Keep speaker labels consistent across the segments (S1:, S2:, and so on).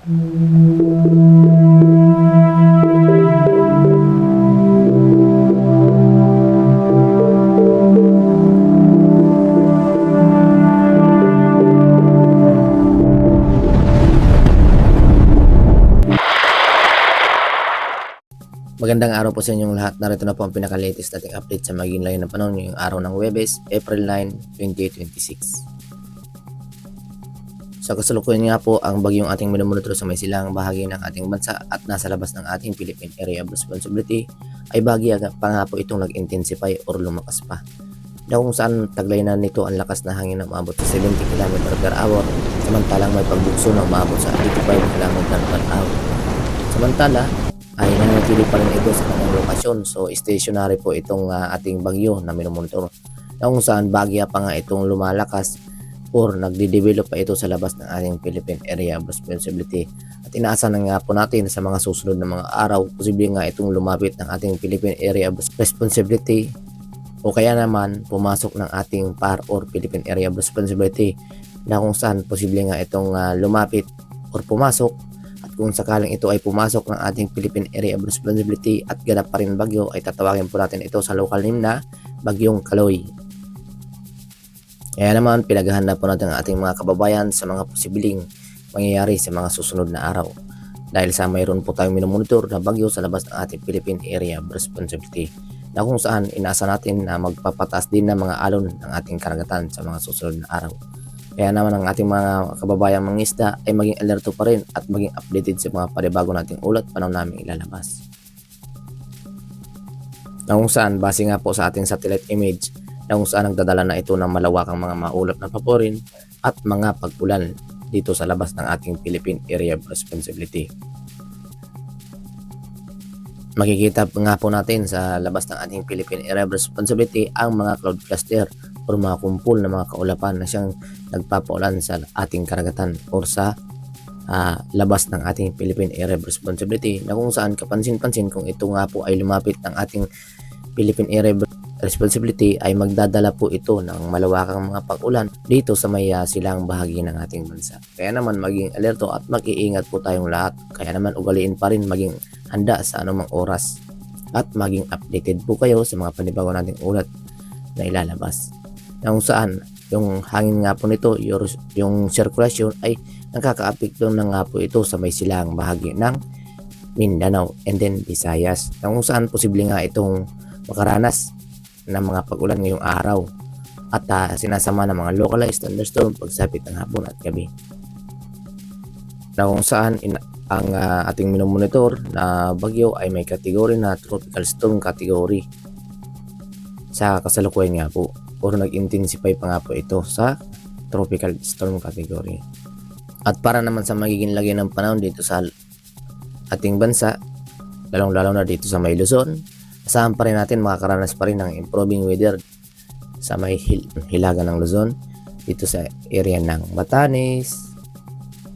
S1: Magandang araw po sa inyong lahat. Narito na po ang pinaka-latest nating update sa magiging layo ng panahon ngayong araw ng Huwebes, April 9, 2026. Sa kasalukuyan nga po, ang bagyong ating minumonitor sa may silang bahagi ng ating bansa at nasa labas ng ating Philippine Area of Responsibility ay bahagi pa nga po itong nag-intensify or lumakas pa. Na kung saan taglay na nito ang lakas na hangin na umabot sa 70 km per hour, samantalang may pagbugso na umabot sa 85 km per hour. Samantala, ay nananatili pa rin ito sa kanyang lokasyon. So stationary po itong ating bagyo na minomonitor, na kung saan bagya pa nga itong lumalakas or nagde-develop pa ito sa labas ng ating Philippine Area of Responsibility. At inaasa na nga po natin sa mga susunod na mga araw, posible nga itong lumapit ng ating Philippine Area of Responsibility o kaya naman pumasok ng ating PAR or Philippine Area of Responsibility, na kung saan posible nga itong lumapit or pumasok. Kung sakaling ito ay pumasok ng ating Philippine Area of Responsibility at ganap pa rin bagyo, ay tatawagin po natin ito sa local name na Bagyong Kaloy. Kaya naman pinaghahanda po natin ang ating mga kababayan sa mga posibleng mangyayari sa mga susunod na araw, dahil sa mayroon po tayong minomonitor na bagyo sa labas ng ating Philippine Area of Responsibility, na kung saan inaasa natin na magpapatas din ng mga alon ng ating karagatan sa mga susunod na araw. Kaya naman ang ating mga kababayang mangisda ay maging alerto pa rin at maging updated sa mga panibago nating ulat panahon namin ilalabas. Na kung saan, base nga po sa ating satellite image, na kung saan nagdadala na ito ng malawakang mga maulap na paborin at mga pag-ulan dito sa labas ng ating Philippine Area of Responsibility. Makikita nga po natin sa labas ng ating Philippine Area of Responsibility ang mga cloud cluster o mga kumpul na mga kaulapan na siyang nagpapaulan sa ating karagatan o sa labas ng ating Philippine Area of Responsibility, na kung saan kapansin-pansin kung ito nga po ay lumapit ng ating Philippine Area of Responsibility ay magdadala po ito ng malawakang mga pag-ulan dito sa may silang bahagi ng ating bansa. Kaya naman maging alerto at mag-iingat po tayong lahat. Kaya naman ugaliin pa rin maging handa sa anumang oras at maging updated po kayo sa mga panibago nating ulat na ilalabas. Na kung saan yung hangin nga po nito, yung sirkulasyon ay nakakaapekto na nga po ito sa may silang bahagi ng Mindanao and then Visayas, na kung saan posible nga itong makaranas ng mga pag-ulan ngayong araw at sinasama ng mga localized thunderstorm pagsapit ng hapon at gabi. Na kung saan ang ating minomonitor na bagyo ay may kategory na tropical storm category sa kasalukuyan nga po, o nag-intensify pa nga po ito sa tropical storm category. At para naman sa magiging lagay ng panahon dito sa ating bansa, lalong-lalo na dito sa may Luzon, asahan pa rin natin makakaranas pa rin ng improving weather sa may hilaga ng Luzon, dito sa area ng Batanes,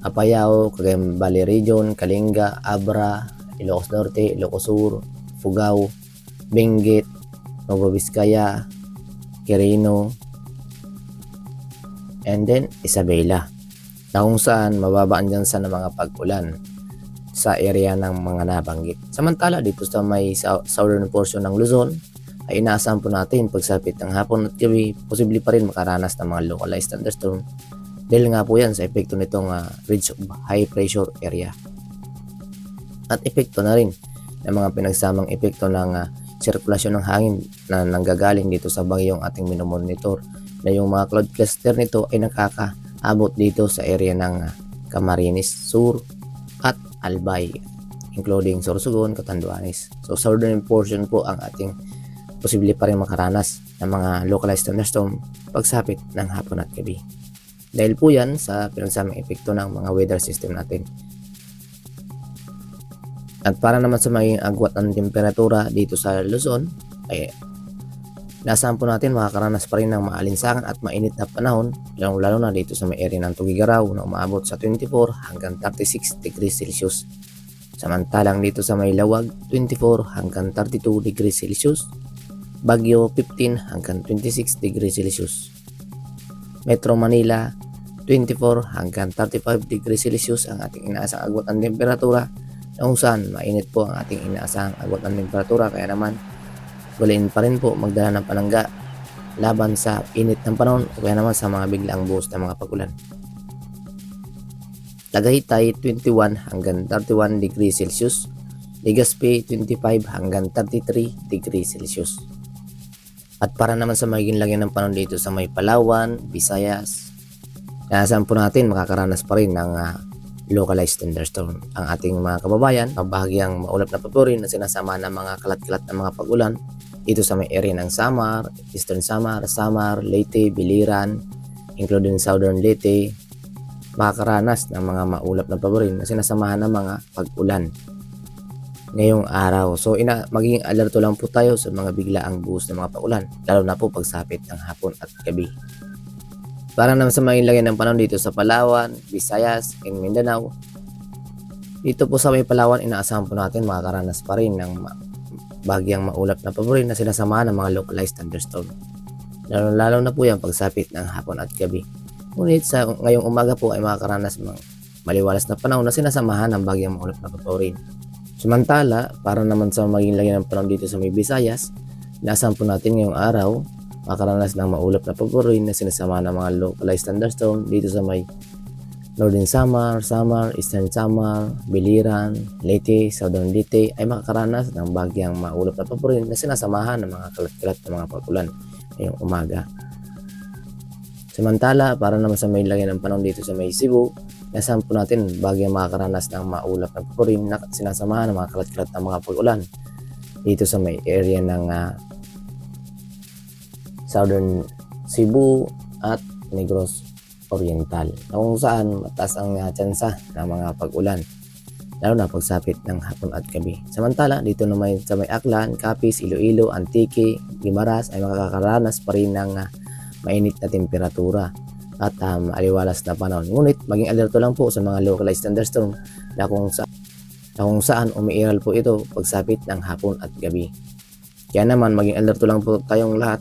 S1: Apayao, Cagayan Valley Region, Kalinga, Abra, Ilocos Norte, Ilocos Sur, Fugao, Benguet, Nueva Vizcaya, Quirino, and then Isabela, na kung saan mababaan dyan sa mga pag-ulan sa area ng mga nabanggit. Samantala dito sa may southern portion ng Luzon ay inaasahan po natin pagsapit ng hapon at gabi, posible pa rin makaranas ng mga localized thunderstorm dahil nga po yan sa epekto nitong ridge of high pressure area, at epekto na rin ng mga pinagsamang epekto ng sirkulasyon ng hangin na nanggagaling dito sa bagyong ating minomonitor, na yung mga cloud cluster nito ay nakakaabot dito sa area ng Camarines Sur at Albay, including Sorsogon, Catanduanes. So southern portion po ang ating posible pa rin makaranas ng mga localized thunderstorm pagsapit ng hapon at gabi, dahil po yan sa pinagsamang epekto ng mga weather system natin. At para naman sa maging agwat ng temperatura dito sa Luzon, ay nasahan po natin makakaranas pa rin ng maalinsangan at mainit na panahon, lalo na dito sa may area ng Tugigaraw na umaabot sa 24 hanggang 36 degrees Celsius. Samantalang dito sa may Lawag, 24 hanggang 32 degrees Celsius. Baguio, 15 hanggang 26 degrees Celsius. Metro Manila, 24 hanggang 35 degrees Celsius ang ating inaasang agwat ng temperatura, na kung saan mainit po ang ating inaasang agwat ng temperatura. Kaya naman gulain pa rin po magdala ng panangga laban sa init ng panahon o kaya naman sa mga biglaang buhos ng mga pagulan. Tagaytay 21 hanggang 31 degrees Celsius, Legazpi 25 hanggang 33 degrees Celsius. At para naman sa magiging lagyan ng panahon dito sa may Palawan, Visayas, naasahan po natin makakaranas pa rin ng localized thunderstorm ang ating mga kababayan. Bahagyang maulap na papurin na sinasama ng mga kalat-kalat ng mga pagulan dito sa may area ng Samar, Eastern Samar, Leyte, Biliran, including Southern Leyte, makakaranas ng mga maulap na paborin na sinasamahan ng mga pag-ulan ngayong araw. So magiging alerto lang po tayo sa mga biglaang buhos ng mga pag-ulan, lalo na po pagsapit ng hapon at gabi. Para naman sa magiging lagyan ng panahon dito sa Palawan, Visayas, and Mindanao, dito po sa may Palawan, inaasahan po natin makakaranas pa rin ng bahagyang maulap na paborin na sinasamahan ng mga localized thunderstorm, lalo na po yan pagsapit ng hapon at gabi. Ngunit sa ngayong umaga po ay makakaranas ng maliwalas na panahon na sinasamahan ng bahagyang maulap na paborin. Samantala, para naman sa magiging lagyan ng panahon dito sa may Visayas, inaasahan po natin ngayong araw makakaranas ng maulap na paborin na sinasamahan ng mga localized thunderstorm dito sa may Northern Samar, Eastern Samar, Biliran, Leyte, Southern Leyte ay makakaranas ng bahagyang maulap na paborin na sinasamahan ng mga kalat-kalat na mga pag-ulan ngayong umaga. Samantala, para naman sa may lagyan ng panahon dito sa may Cebu, nasahan po natin bahagyang makakaranas ng maulap na paborin na sinasamahan ng mga kalat-kalat na mga pag-ulan dito sa may area ng Southern Cebu at Negros Oriental, na kung saan mataas ang tsansa ng mga pag-ulan, lalo na pagsapit ng hapon at gabi. Samantala, dito naman sa may Aklan, Capiz, Iloilo, Antique, Guimaras ay makakaranas pa rin ng mainit na temperatura at aliwalas na panahon. Ngunit maging alerto lang po sa mga localized thunderstorm na kung saan umiiral po ito pagsapit ng hapon at gabi. Kaya naman maging alerto lang po tayong lahat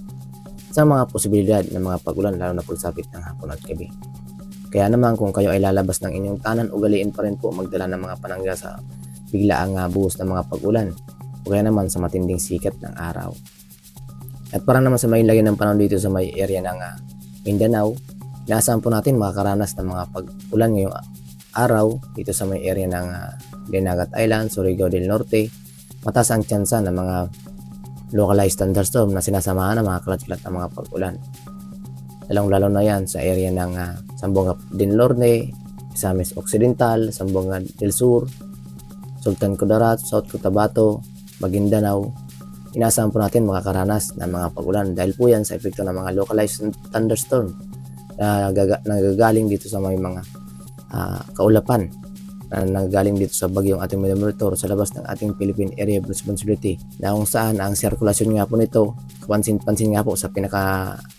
S1: sa mga posibilidad ng mga pag-ulan, lalo na pagsapit ng hapon at gabi. Kaya naman kung kayo ay lalabas ng inyong tanan, ugaliin pa rin po magdala ng mga panangga sa biglaang buhos ng mga pag-ulan o kaya naman sa matinding sikat ng araw. At para naman sa may lagyan ng panahon dito sa may area ng Mindanao, inaasahan po natin makakaranas ng mga pag-ulan ngayong araw dito sa may area ng Dinagat Island, Surigao del Norte. Mataas ang tsansa ng mga localized thunderstorm na sinasamahan ng mga kalat-kalat na mga pag-ulan. Lalong-lalo na yan sa area ng Zamboanga del Norte, Misamis Occidental, Zamboanga del Sur, Sultan Kudarat, South Cotabato, Maguindanao. Inaasahan po natin makakaranas ng mga pag-ulan dahil po yan sa epekto ng mga localized thunderstorm na nagagaling dito sa may mga kaulapan na nagagaling dito sa bagyong ating minomonitor sa labas ng ating Philippine Area of Responsibility, na kung saan ang sirkulasyon nga po nito, pansin nga po sa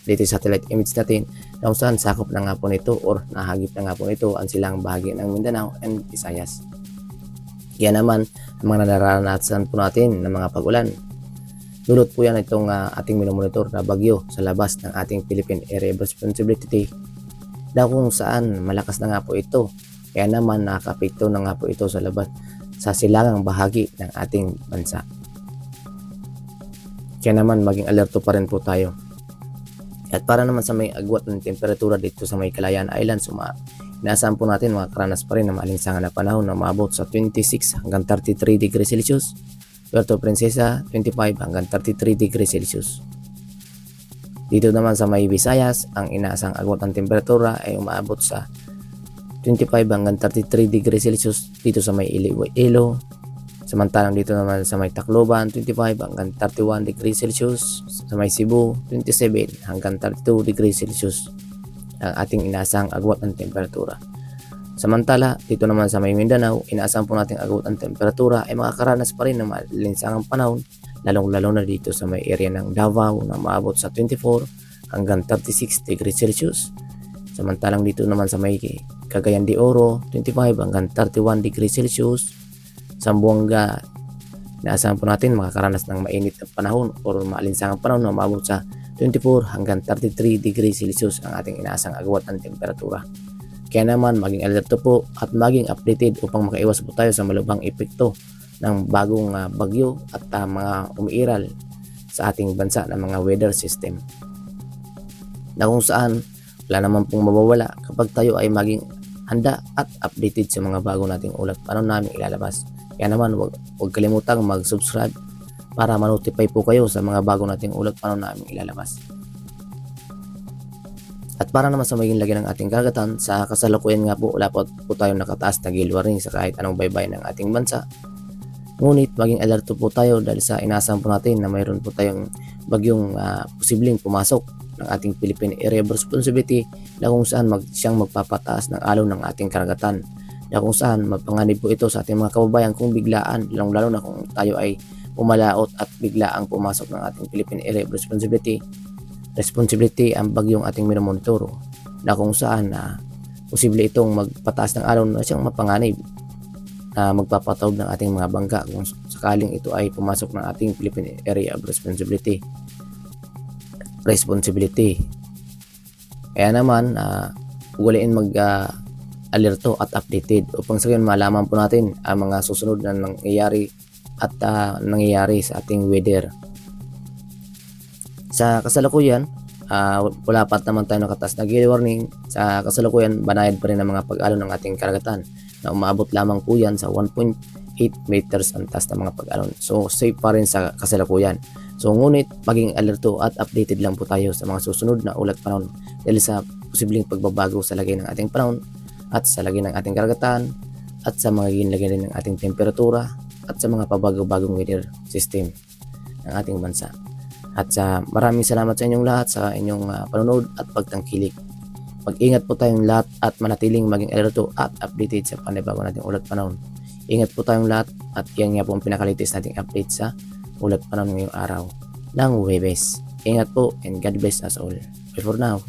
S1: latest satellite image natin, na kung saan sakop na nga po nito or nahagip na nga po nito ang silang bahagi ng Mindanao and Visayas. Kaya naman, ang mga nararanasan po natin ng mga pag-ulan, dulot po yan itong ating minomonitor na bagyo sa labas ng ating Philippine Area of Responsibility, na kung saan malakas na nga po ito. Kaya naman nakakapekto na nga po ito sa labas sa silangang bahagi ng ating bansa. Kaya naman maging alerto pa rin po tayo. At para naman sa may agwat ng temperatura dito sa may Kalayaan Islands, inaasahan po natin makakaranas pa rin ng maalinsangan na panahon na maabot sa 26 hanggang 33 degrees Celsius. Puerto Princesa 25 hanggang 33 degrees Celsius. Dito naman sa may Visayas, ang inaasang agwat ng temperatura ay umaabot sa 25 hanggang 33 degrees Celsius dito sa may Iloilo. Samantalang dito naman sa may Tacloban, 25 hanggang 31 degrees Celsius. Sa may Cebu, 27 hanggang 32 degrees Celsius ang ating inaasang agwat ng temperatura. Samantala, dito naman sa may Mindanao, inaasahan po natin agwat ng temperatura ay makakaranas pa rin ng malinsangang panahon, lalong-lalo na dito sa may area ng Davao na maabot sa 24 hanggang 36 degrees Celsius. Samantalang dito naman sa may Cagayan de Oro, 25 hanggang 31 degrees Celsius. Zamboanga, inaasahan po natin makakaranas ng mainit na panahon o maalinsangang panahon na umabot sa 24 hanggang 33 degrees Celsius ang ating inaasang agwat ng temperatura. Kaya naman maging alerto po at maging updated upang makaiwas po tayo sa malubhang epekto ng bagong bagyo at mga umiiral sa ating bansa ng mga weather system, na kung saan wala naman pong mawawala kapag tayo ay maging handa at updated sa mga bago nating ulat paano namin ilalabas. Kaya naman huwag kalimutang mag-subscribe para ma-notify po kayo sa mga bago nating ulat paano namin ilalabas. At para naman sa maging lagi ng ating karagatan, sa kasalukuyan nga po wala po tayong nakataas na gale warning sa kahit anong baybay ng ating bansa. Ngunit maging alerto po tayo dahil sa inasahan po natin na mayroon po tayong bagyong posibleng pumasok ng ating Philippine Area of Responsibility, na kung saan siyang magpapataas ng alon ng ating karagatan, na kung saan mapanganib po ito sa ating mga kababayan kung biglaan, lalo na kung tayo ay pumalaot at biglaang pumasok ng ating Philippine Area of Responsibility ang bagyong ating minomonitor, na kung saan posible itong magpataas ng alon na siyang mapanganib na magpapataob ng ating mga bangka kung sakaling ito ay pumasok ng ating Philippine Area of Responsibility. Kaya naman ugaliin mag-alerto at updated upang sa gayon malaman po natin ang mga susunod na nangyayari at nangyayari sa ating weather. Sa kasalukuyan, wala pa naman tayo nakataas na gale warning. Sa kasalukuyan, banayad pa rin ang mga pag-alon ng ating karagatan, na umaabot lamang po yan sa 1.8 meters ang taas ng mga pag-alon. So safe pa rin sa kasalukuyan. So ngunit maging alerto at updated lang po tayo sa mga susunod na ulat panahon dahil sa posibleng pagbabago sa lagay ng ating panahon at sa lagay ng ating karagatan at sa mga lagay rin ng ating temperatura at sa mga pabago-bagong weather system ng ating bansa. At maraming salamat sa inyong lahat sa inyong panonood at pagtangkilik. Mag-ingat po tayong lahat at manatiling maging alerto at updated sa panibago nating ulat panahon. Ingat po tayong lahat at yan nga po ang pinakalitis nating update sa ulat panahon ngayong araw ng Huwebes. Ingat po and God bless us all. Bye for now.